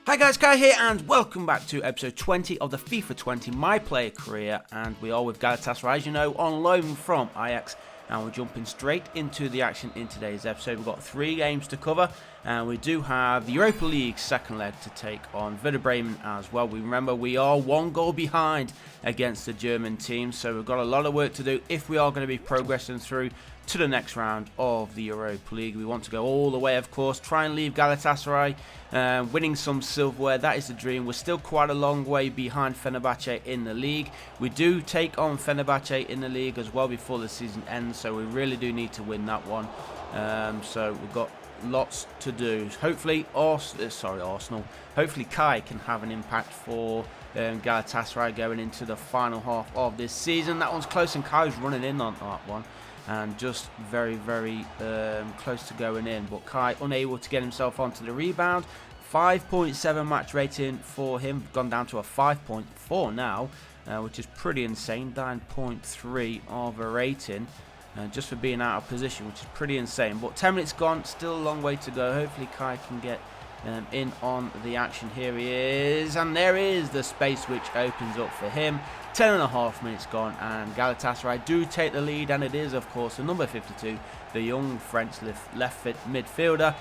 Hi guys, Kai here and welcome back to episode 20 of the FIFA 20 My Player Career, and we are with Galatasaray, as you know, on loan from Ajax, and we're jumping straight into the action in today's episode. We've got 3 games to cover, and we do have the Europa League second leg to take on Werder Bremen as well. We remember we are 1 goal behind against the German team, so we've got a lot of work to do if we are going to be progressing through to the next round of the Europa League. We want to go all the way, of course, try and leave Galatasaray winning some silverware. That is the dream. We're still quite a long way behind Fenerbahce in the league. We do take on Fenerbahce in the league as well before the season ends, so we really do need to win that one. So we've got lots to do. Hopefully, Arsenal. Hopefully, Kai can have an impact for Galatasaray going into the final half of this season. That one's close, and Kai's running in on that one, and just very close to going in, but Kai unable to get himself onto the rebound. 5.7 match rating for him, gone down to a 5.4 now, which is pretty insane. 9.3 of a rating just for being out of position, which is pretty insane. But 10 minutes gone, still a long way to go. Hopefully Kai can get in on the action. Here he is, and there is the space which opens up for him. 10.5 minutes gone, and Galatasaray do take the lead, and it is, of course, the number 52, the young French left midfielder,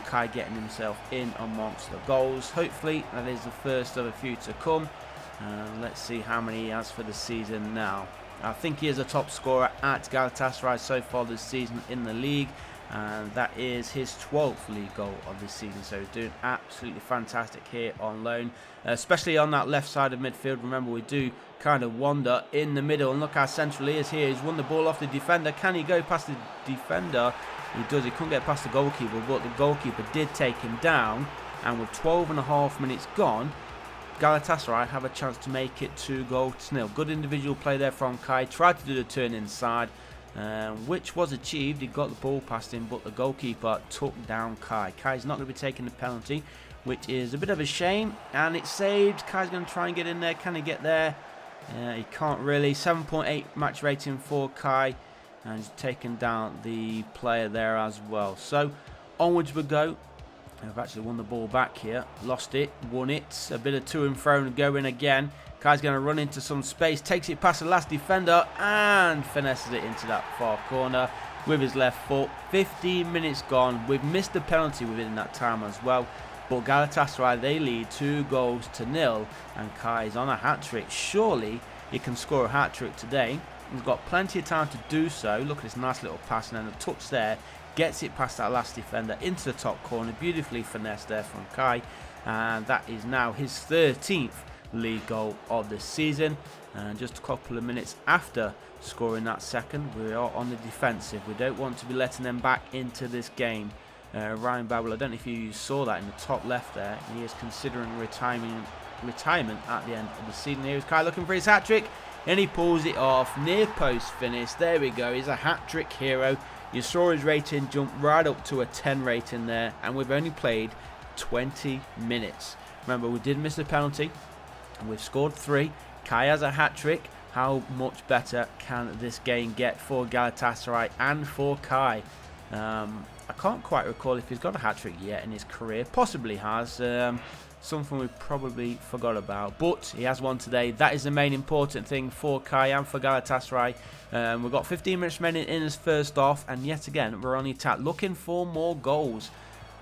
Kai getting himself in amongst the goals. Hopefully, that is the first of a few to come. Let's see how many he has for the season now. I think he is a top scorer at Galatasaray so far this season in the league, and that is his 12th league goal of this season, so he's doing absolutely fantastic here on loan, especially on that left side of midfield. Remember, we do kind of wander in the middle, and look how central he is here. He's won the ball off the defender. Can he go past the defender? He does. He couldn't get past the goalkeeper, but the goalkeeper did take him down, and with 12.5 minutes gone, Galatasaray have a chance to make it 2-0. Good individual play there from Kai. Tried to do the turn inside, which was achieved. He got the ball past him, but the goalkeeper took down Kai. Kai's not going to be taking the penalty, which is a bit of a shame, and it's saved. Kai's going to try and get in there. Can he get there? He can't really. 7.8 match rating for Kai, and he's taken down the player there as well. So onwards we go. I've actually won the ball back here. Lost it, won it. A bit of to and fro and going again. Kai's going to run into some space, takes it past the last defender, and finesses it into that far corner with his left foot. 15 minutes gone. We've missed the penalty within that time as well, but Galatasaray, they lead 2-0, and Kai's on a hat-trick. Surely he can score a hat-trick today. He's got plenty of time to do so. Look at this nice little pass, and then a touch there. Gets it past that last defender into the top corner. Beautifully finessed there from Kai, and that is now his 13th league goal of the season. And just a couple of minutes after scoring that second, we are on the defensive. We don't want to be letting them back into this game. Ryan Babel, I don't know if you saw that in the top left there, he is considering retirement at the end of the season. Here is Kai looking for his hat-trick, and he pulls it off. Near post finish. There we go. He's a hat-trick hero. You saw his rating jump right up to a 10 rating there, and we've only played 20 minutes. Remember, we did miss a penalty, and we've scored 3. Kai has a hat-trick. How much better can this game get for Galatasaray and for Kai? I can't quite recall if he's got a hat-trick yet in his career. Possibly has. Something we probably forgot about, but he has one today. That is the main important thing for Kai and for Galatasaray. We've got 15 minutes remaining in his first off, and yet again we're on the attack looking for more goals.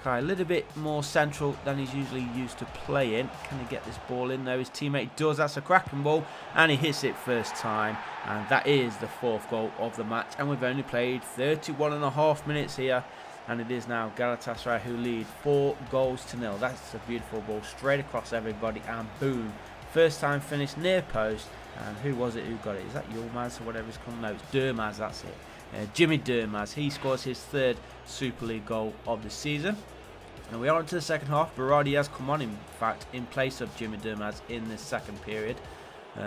Kai a little bit more central than he's usually used to playing. Can he get this ball in though? His teammate does. That's a cracking ball, and he hits it first time, and that is the 4th goal of the match. And we've only played 31.5 minutes here, and it is now Galatasaray who lead 4-0. That's a beautiful ball straight across everybody, and boom, first time finish near post. And who was it who got it? Is that Yilmaz or whatever it's called? No, it's Durmaz, that's it. Jimmy Durmaz. He scores his 3rd Super League goal of the season. And we are into the second half. Berardi has come on, in fact, in place of Jimmy Durmaz in this second period.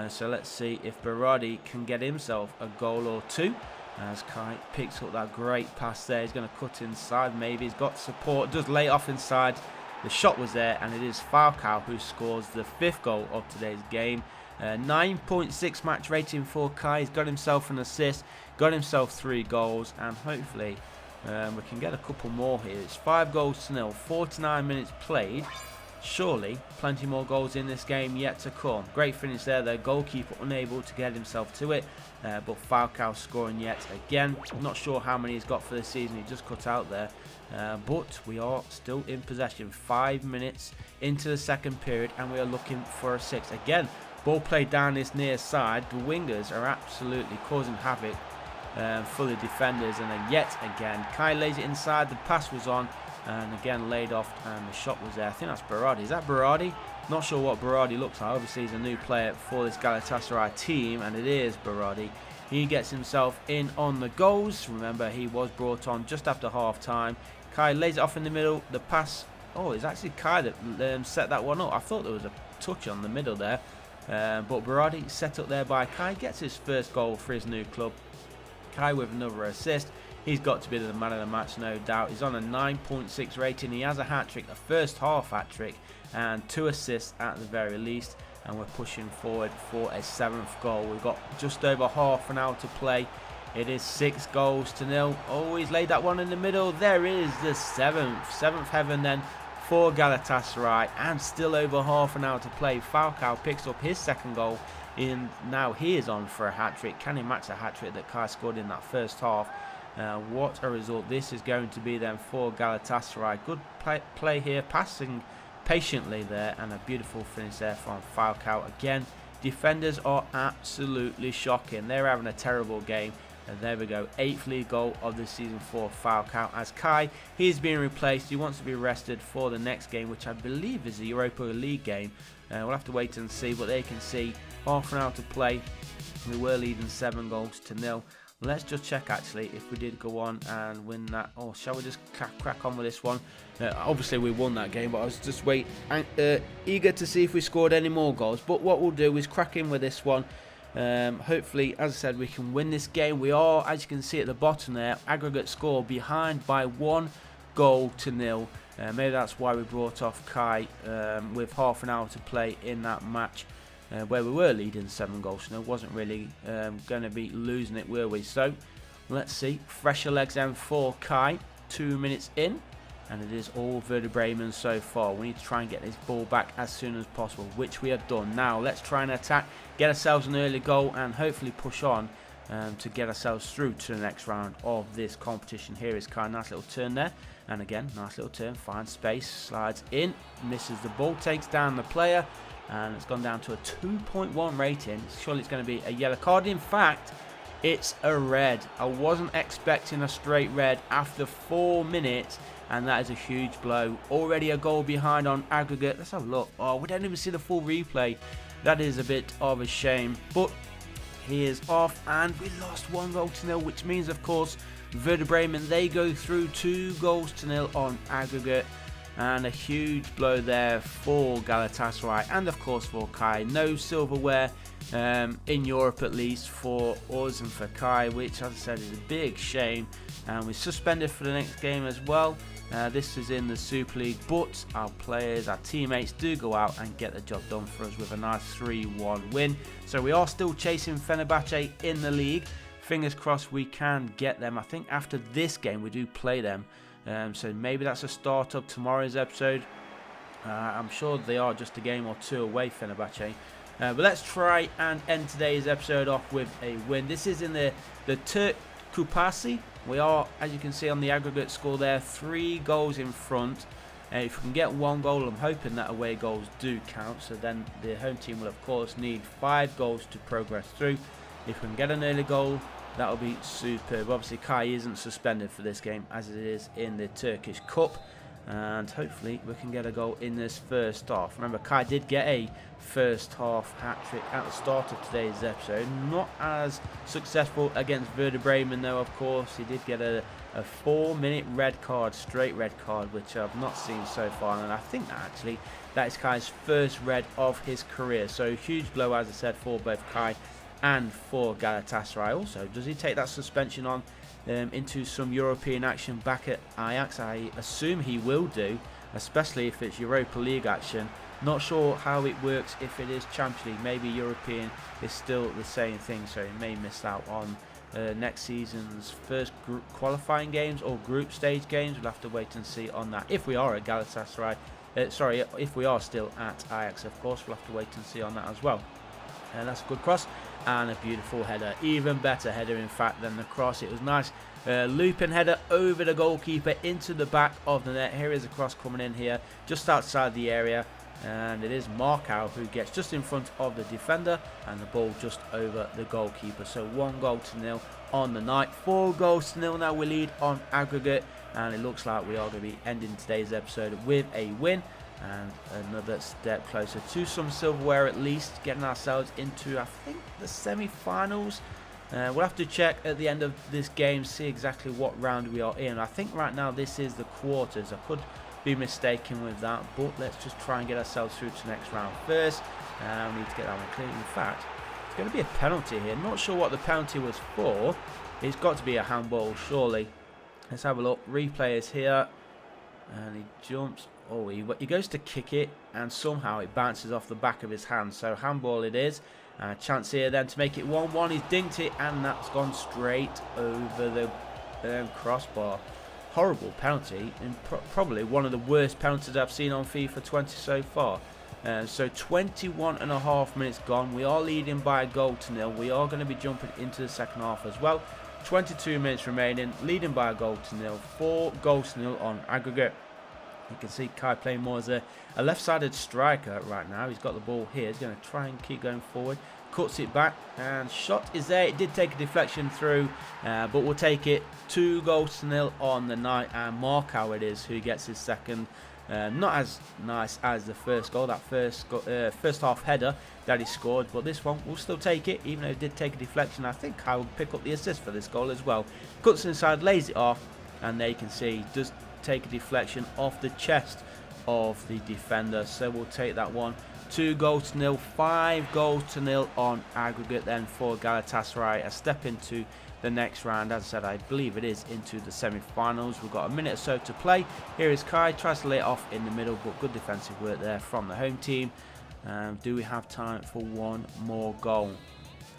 So let's see if Berardi can get himself a goal or 2. As Kai picks up that great pass there. He's going to cut inside, maybe. He's got support, does lay off inside. The shot was there, and it is Falcao who scores the 5th goal of today's game. 9.6 match rating for Kai. He's got himself an assist, got himself 3 goals, and hopefully we can get a couple more here. It's 5-0, 49 minutes played. surely plenty more goals in this game yet to come. Great finish there, the goalkeeper unable to get himself to it, but Falcao scoring yet again. Not sure how many he's got for the season, he just cut out there, but we are still in possession. 5 minutes into the second period and we are looking for a 6. Again, ball played down this near side, the wingers are absolutely causing havoc for the defenders, and then yet again Kai lays it inside, the pass was on, and again laid off, and the shot was there. I think that's Berardi. Is that Berardi? Not sure what Berardi looks like. Obviously he's a new player for this Galatasaray team, and it is Berardi. He gets himself in on the goals. Remember, he was brought on just after half time. Kai lays it off in the middle, the pass, oh, it's actually Kai that set that one up. I thought there was a touch on the middle there, but Berardi set up there by Kai, gets his first goal for his new club. Kai with another assist. He's got to be the man of the match, no doubt. He's on a 9.6 rating. He has a hat-trick, a first half hat-trick, and 2 assists at the very least. And we're pushing forward for a 7th goal. We've got just over half an hour to play. It is 6 goals to 0. Oh, he's laid that one in the middle. There is the 7th heaven then for Galatasaray. And still over half an hour to play. Falcao picks up his 2nd goal. And now he is on for a hat-trick. Can he match the hat-trick that Kai scored in that first half? What a result this is going to be then for Galatasaray. Good play here, passing patiently there, and a beautiful finish there from Falcao. Again, defenders are absolutely shocking. They're having a terrible game. And there we go, 8th league goal of the season for Falcao. As Kai, he's being replaced. He wants to be rested for the next game, which I believe is the Europa League game. We'll have to wait and see, but they can see half an hour to play. We were leading 7 goals to 0. Let's just check actually if we did go on and win that. Or shall we just crack on with this one? Obviously we won that game, but I was just eager to see if we scored any more goals. But what we'll do is crack in with this one. Hopefully, as I said, we can win this game. We are, as you can see at the bottom there, aggregate score behind by 1 goal to 0. Maybe that's why we brought off Kai with half an hour to play in that match. Where we were leading 7 goals to 0, wasn't really going to be losing it, were we? So let's see, fresher legs then for Kai. 2 minutes in, and it is all Werder Bremen so far. We need to try and get this ball back as soon as possible, which we have done. Now let's try and attack, get ourselves an early goal, and hopefully push on to get ourselves through to the next round of this competition. Here is Kai, nice little turn there, and again, nice little turn, finds space, slides in, misses the ball, takes down the player. And it's gone down to a 2.1 rating. Surely it's going to be a yellow card. In fact, it's a red. I wasn't expecting a straight red after 4 minutes. And that is a huge blow. Already a goal behind on aggregate. Let's have a look. Oh, we don't even see the full replay. That is a bit of a shame. But he is off. And we lost 1 goal to 0. Which means, of course, Werder Bremen, they go through 2 goals to 0 on aggregate. And a huge blow there for Galatasaray and of course for Kai. No silverware in Europe, at least for us and for Kai, which as I said is a big shame. And we're suspended for the next game as well. This is in the Super League, but our players, our teammates do go out and get the job done for us with a nice 3-1 win. So we are still chasing Fenerbahce in the league. Fingers crossed we can get them. I think after this game we do play them. So maybe that's a start of tomorrow's episode. I'm sure they are just a game or 2 away, Fenerbahce. But let's try and end today's episode off with a win. This is in the Türk Kupası. We are, as you can see on the aggregate score there, 3 goals in front. If we can get 1 goal, I'm hoping that away goals do count. So then the home team will of course need 5 goals to progress through. If we can get an early goal, that will be superb. Obviously Kai isn't suspended for this game as it is in the Turkish Cup, and hopefully we can get a goal in this first half. Remember, Kai did get a first half hat-trick at the start of today's episode. Not as successful against Werder Bremen though, of course. He did get a 4-minute red card, straight red card, which I've not seen so far, and I think that is Kai's first red of his career. So huge blow, as I said, for both Kai and for Galatasaray. Also, does he take that suspension on into some European action back at Ajax? I assume he will do, especially if it's Europa League action. Not sure how it works if it is Champions League. Maybe European is still the same thing, so he may miss out on next season's first qualifying games or group stage games. We'll have to wait and see on that if we are at Galatasaray. Sorry, if we are still at Ajax, of course, we'll have to wait and see on that as well. And that's a good cross and a beautiful header. Even better header, in fact, than the cross. It was nice. Looping header over the goalkeeper into the back of the net. Here is a cross coming in here, just outside the area. And it is Markow who gets just in front of the defender and the ball just over the goalkeeper. So 1-0 on the night. 4-0 now we lead on aggregate. And it looks like we are going to be ending today's episode with a win. And another step closer to some silverware, at least, getting ourselves into, I think, the semi-finals. We'll have to check at the end of this game, see exactly what round we are in. I think right now this is the quarters. I could be mistaken with that, but let's just try and get ourselves through to the next round first. We need to get that one clear. In fact, it's going to be a penalty here. Not sure what the penalty was for. It's got to be a handball, surely. Let's have a look. Replay is here. And he jumps. Oh, he goes to kick it, and somehow it bounces off the back of his hand. So handball it is. Chance here then to make it 1-1. He's dinked it, and that's gone straight over the crossbar. Horrible penalty, and probably one of the worst penalties I've seen on FIFA 20 so far. So 21.5 minutes gone. We are leading by 1-0. We are going to be jumping into the second half as well. 22 minutes remaining, leading by 1-0. 4-0 on aggregate. You can see Kai playing more as a left-sided striker right now. He's got the ball here. He's going to try and keep going forward. Cuts it back, and shot is there. It did take a deflection through, but we'll take it. 2-0 on the night, and Markow it is who gets his second. Not as nice as the first goal, that first half header that he scored, but this one we'll still take it, even though it did take a deflection. I think I will pick up the assist for this goal as well. Cuts inside, lays it off, and there you can see does take a deflection off the chest of the defender. So we'll take that one. 2-0, 5-0 on aggregate then for Galatasaray. A step into the next round. As I said, I believe it is into the semi-finals. We've got a minute or so to play. Here is Kai, tries to lay it off in the middle, but good defensive work there from the home team. Do we have time for one more goal?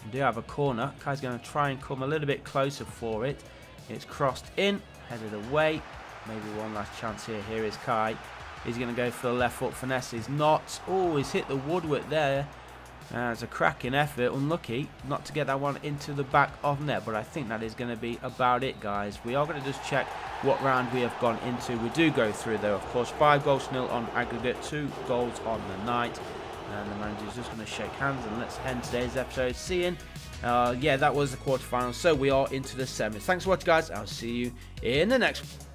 We do have a corner. Kai's going to try and come a little bit closer for it. It's crossed in, headed away. Maybe one last chance here. Here is Kai. He's going to go for the left foot finesse. He's not. Oh, he's hit the woodwork there. It's a cracking effort. Unlucky not to get that one into the back of net. But I think that is going to be about it, guys. We are going to just check what round we have gone into. We do go through, though, of course. 5-0 on aggregate. 2 goals on the night. And the manager's just going to shake hands. And let's end today's episode. Seeing. Yeah, that was the quarterfinals. So we are into the semis. Thanks for watching, guys. I'll see you in the next one.